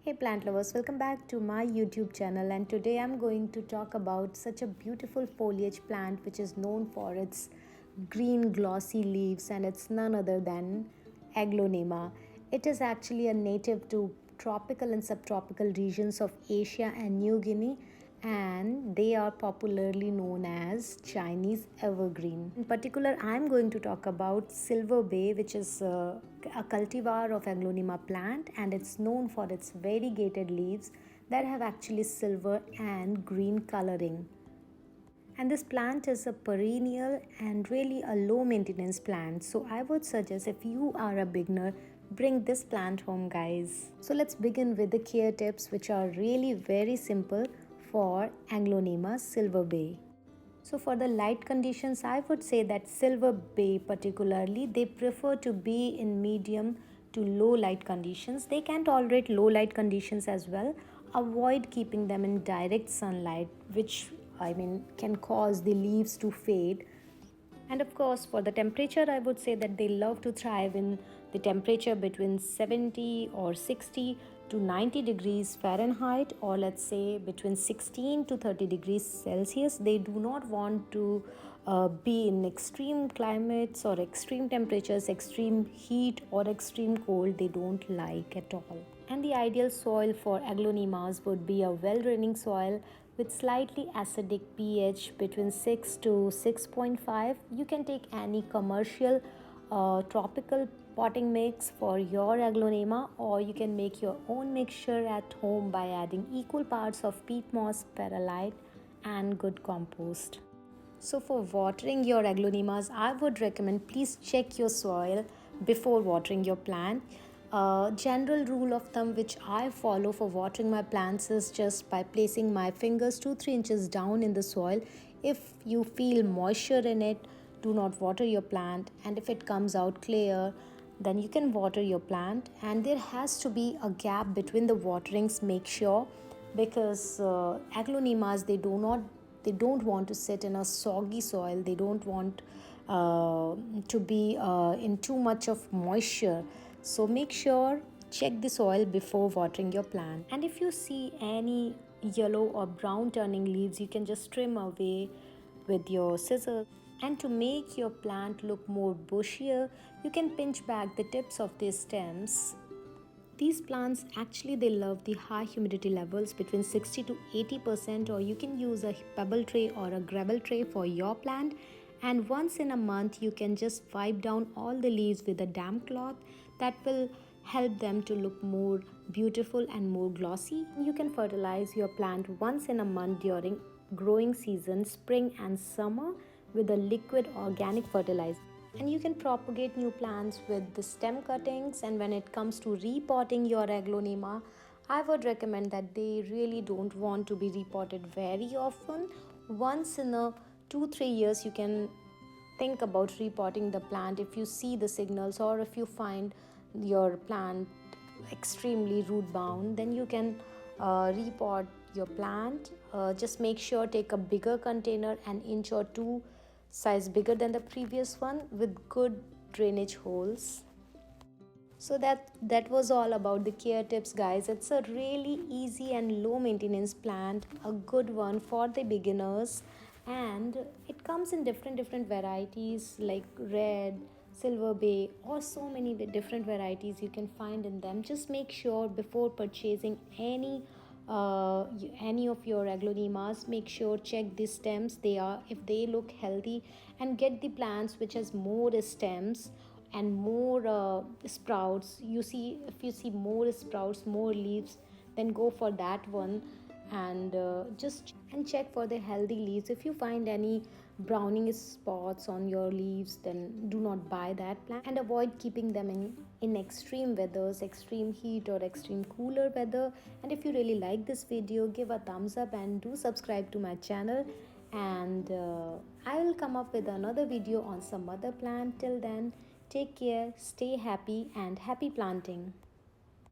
Hey plant lovers, welcome back to my YouTube channel, and today I'm going to talk about such a beautiful foliage plant which is known for its green glossy leaves, and it's none other than Agalonema. It is actually a native to tropical and subtropical regions of Asia and New Guinea, and they are popularly known as Chinese evergreen. In particular, I'm going to talk about Silver Bay, which is a cultivar of Agalonema plant, and it's known for its variegated leaves that have actually silver and green coloring. And this plant is a perennial and really a low maintenance plant. So I would suggest, if you are a beginner, bring this plant home, guys. So let's begin with the care tips, which are really very simple for Agalonema Silver Bay. So for the light conditions, I would say that Silver Bay particularly, they prefer to be in medium to low light conditions. They can tolerate low light conditions as well. Avoid keeping them in direct sunlight, which can cause the leaves to fade. And of course, for the temperature, I would say that they love to thrive in the temperature between 70 or 60 to 90 degrees Fahrenheit, or let's say between 16 to 30 degrees Celsius. They do not want to be in extreme climates or extreme temperatures, extreme heat or extreme cold. They don't like at all. And the ideal soil for Agalonemas would be a well-draining soil with slightly acidic pH between 6 to 6.5. You can take any commercial tropical potting mix for your Agalonema, or you can make your own mixture at home by adding equal parts of peat moss, perlite and good compost. So for watering your Agalonemas, I would recommend please check your soil before watering your plant. General rule of thumb which I follow for watering my plants is just by placing my fingers 2-3 inches down in the soil. If you feel moisture in it, do not water your plant, and if it comes out clear, then you can water your plant. And there has to be a gap between the waterings, make sure, because Agalonemas, they don't want to sit in a soggy soil. They don't want to be in too much of moisture. So make sure, check the soil before watering your plant. And if you see any yellow or brown turning leaves, you can just trim away with your scissors. And to make your plant look more bushier, you can pinch back the tips of their stems. These plants actually, they love the high humidity levels between 60 to 80%, or you can use a pebble tray or a gravel tray for your plant. And once in a month, you can just wipe down all the leaves with a damp cloth. That will help them to look more beautiful and more glossy. You can fertilize your plant once in a month during growing season, spring and summer, with a liquid organic fertilizer. And you can propagate new plants with the stem cuttings. And when it comes to repotting your Agalonema, I would recommend that they really don't want to be repotted very often. Once in a 2-3 years, you can think about repotting the plant if you see the signals, or if you find your plant extremely root bound, then you can repot your plant. Just make sure, take a bigger container, an inch or two size bigger than the previous one, with good drainage holes. So that was all about the care tips, guys. It's a really easy and low maintenance plant, a good one for the beginners. And it comes in different varieties like red, Silver Bay, or so many different varieties you can find in them. Just make sure before purchasing any of your Agalonemas, make sure, check the stems, if they look healthy, and get the plants which has more stems and more sprouts. If you see more sprouts, more leaves, then go for that one. And just check for the healthy leaves. If you find any browning spots on your leaves, then do not buy that plant. And avoid keeping them in extreme weathers, extreme heat or extreme cooler weather. And if you really like this video, give a thumbs up and do subscribe to my channel. And I will come up with another video on some other plant. Till then, take care, stay happy, and happy planting.